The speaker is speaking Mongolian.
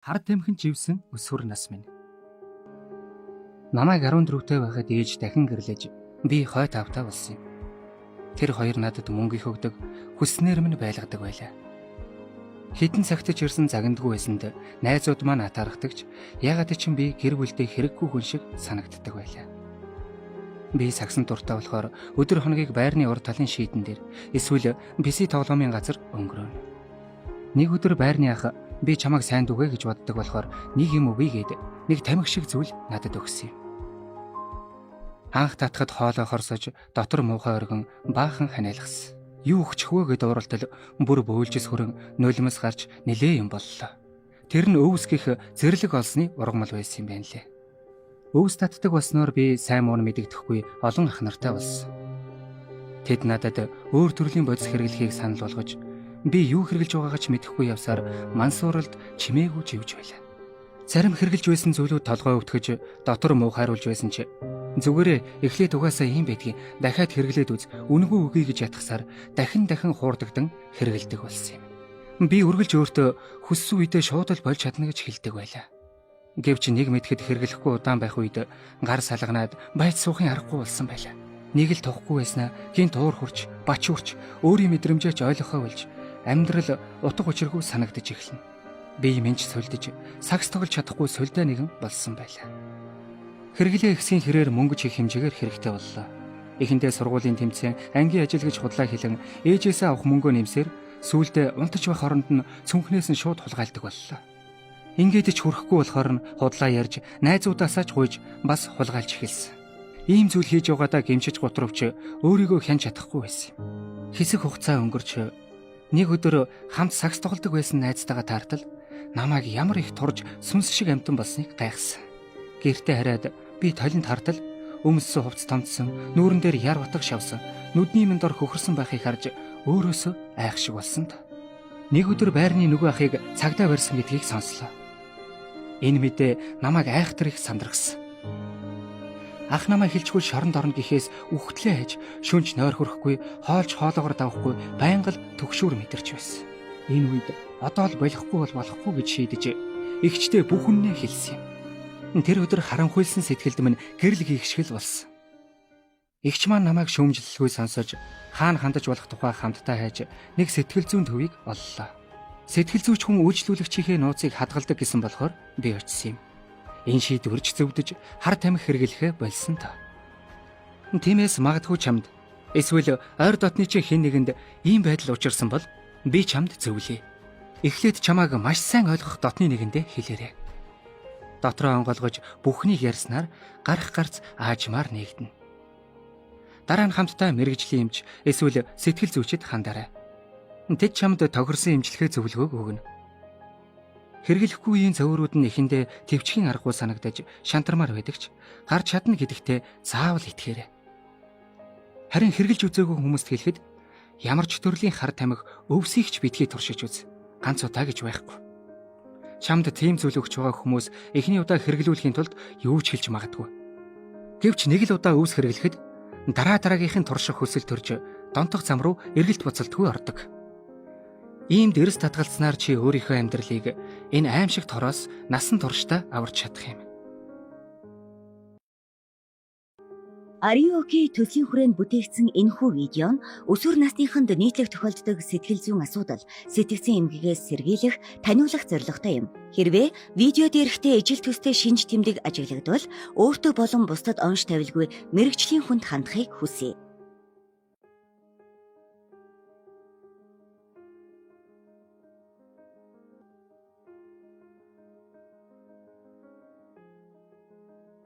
Хар тамхин живсэн өсвөр нас минь. Намайг 14-тэй байхад ээж дахин гэрлэж би хой тавтаа болсон юм. Тэр хоёр надад мөнгө их өгдөг, хүснээр минь байлгадаг байлаа. Хэдэн цагт ч ирсэн загандгүй байсанд найзууд маань атаархдагч ягаад ч би гэр бүлдээ хэрэггүй хүн шиг санагддаг байлаа. Би сагсан дуртай болохоор өдөр хоногийг байрны урд талын шийдэн дээр эсвэл биси тоглоомын газар өнгөрөөнө. Нэг өдөр байрны ах би чамайг сайн дүгэ гэж боддог болохоор нэг юм өгье гээд нэг тамхи шиг зүйл надад өгсөн юм. Анх татхад хоолой хорсож дотор муухай өргөн баахан ханиалгасан. Юу өгчихвөө гэд уралдал бүр бөөлжс хөрөн нулимс гарч нилээ юм боллоо. Тэр нь өвс гих зэрлэг олсны ургамал байсан юм байна лээ. Өвс татдаг болсноор би сайн муу мэдэгдэхгүй олон ах нартай болсон. Тэд надад өөр төрлийн бодис хэрэглэхийг санал болгож би юу хэрэглэж байгаагаа ч мэдэхгүй явсаар мансууралд чимээгүй живж байлаа. Зарим хэрэглэж байсан зүйлүүд толгой өвтгөж дотор муухайруулж байсан ч зүгээрээ эхлээд угаасаа ийм байдгийг дахиад хэрэглээд үз үнэгүй үгүй гэж ятгахсаар дахин хуурдагдан хэрэгэлдэг болсон юм. Би үргэлж өөртөө хүссэн үедээ шууд л болж чадна гэж хэлдэг байлаа. Гэвч нэг мэдэхэд хэрэглэхгүй удаан байх үед гар салганаад байц суухын аргагүй болсон байлаа. Нэг л тохгүй байснаа гинт уур хурч, бач урч, өөрийн мэдрэмжээч ойлгохоо болж амьдрал утга учиргүй санагдаж эхэлнэ. Би минь ч сүлдэж, сагс тоглож чадахгүй сүлдээ нэгэн болсон байлаа. Хэрэглээ ихсийн хэрээр мөнгө чих хэмжээгээр хэрэгтэй боллоо. Эхэндээ сургуулийн тэмцээн, ангийн ажил гэж худлаа хэлэн ээжээсээ авах мөнгөө нэмсээр сүүлдээ унтаж байх оронд нь цүнхнээс нь шууд хулгайлдаг боллоо. Ингээд ч хүрэхгүй болохоор нь худлаа ярьж, найзуудаасаа ч гуйж бас хулгайлж эхэлсэн. Ийм зүйл хийж явгаадаа гимшиж гутравч өөрийгөө хянж чадахгүй байсан юм. Хэсэг хугацаа өнгөрч нэг өдөр хамт сагс тоглодог байсан найзтайгаа таартал намайг ямар их турж сүнс шиг амтан болсныг гайхсан. Гэртээ хараад би толинд хартал өмссөн хувцас томцсон, нүүрэн дээр яр батг шавсан, нүдний минь дор хөхөрсөн байхыг харж өөрөөсөө айх шиг болсон д. Нэг өдөр байрны нөгөө ахыг цагдаа барьсан гэдгийг сонслоо. Энэ мэдээ намайг айхтар их сандрагсан. Ах намайг хэлчихгүй шоронд орно гэхээс үхтлээ хаж, шүнж нойр хөрөхгүй, хоолж хоолоогоор давахгүй байнга л төгшүүр мэдэрч байсан. Энэ үед одоо л болохгүй болохгүй гэж шийдэж эгчтэй бүх үннээ хэлсэн юм. Тэр өдөр харанхуйлсан сэтгэлд минь гэрэл хийхшгэл болсон. Эгч маань намайг шүүмжлэлгүй сонсож хаана хандаж болох тухай хамтдаа хайж нэг сэтгэл зүйн төвийг оллоо. Сэтгэл зүйч хүн үйлчлүүлэгчийнхээ нууцыг хадгалдаг гэсэн болохоор би очив юм. Энэ шийдвэрч зөвдөж хар тамхи хэрэглэхэ болсон та. Тиймээс магадгүй чамд эсвэл ойр дотны чи хэн нэгэнд ийм байдал учирсан бол би чамд зөвлөе. Эхлээд чамааг маш сайн ойлгох дотны нэгэндээ хэлээрэй. Дотроо онгойлгож бүхнийг ярьснаар гарц аажмаар нэгдэнэ. Дараа нь хамтдаа мэрэгжлийн эмч эсвэл сэтгэл зүйчэд хандаарай. Тэд чамд тохирсон эмчилгээ зөвлөгөөг өгнө. Хэрэглэхгүй үеийн зөвөрүүд нь эхэндээ төвчхийн аргагүй санагдаж шантармаар байдагч гарч чадна гэдэгтээ заавал итгээрэй. Харин хэрэглэж үзээгүй хүмүүст хэлэхэд ямар ч төрлийн хар тамхи өвсийг ч битгий туршиж үз. Ганц удаа гэж байхгүй. Чамд тийм зүйл өгч байгаа хүмүүс эхний удаа хэрэглүүлэхийн тулд юу ч хэлж магадгүй. Гэвч нэг л удаа өвс хэрэглэхэд дараагийнхын турших хүсэл төрж донтох зам руу эргэлт буцалтгүй ордог. Ийм дэрэс татгалцснаар чи өөрийнхөө амьдралыг энэ аимшигт хороос насан туршдаа аварч чадах юм. Ариоки төслийн хүрээнд бүтээгдсэн энэхүү видео нь өсвөр насныханд нийтлэг тохиолддог сэтгэл зүйн асуудал, сэтгцэн эмгэгээс сэргийлэх, таниулах зорилготой юм. Хэрвээ видео дээрхтээ ижил төстэй шинж тэмдэг ажиглагдвал өөртөө болон бусдад онш тавилгүй мэрэгжлийн хүнд хандахыг хүсье.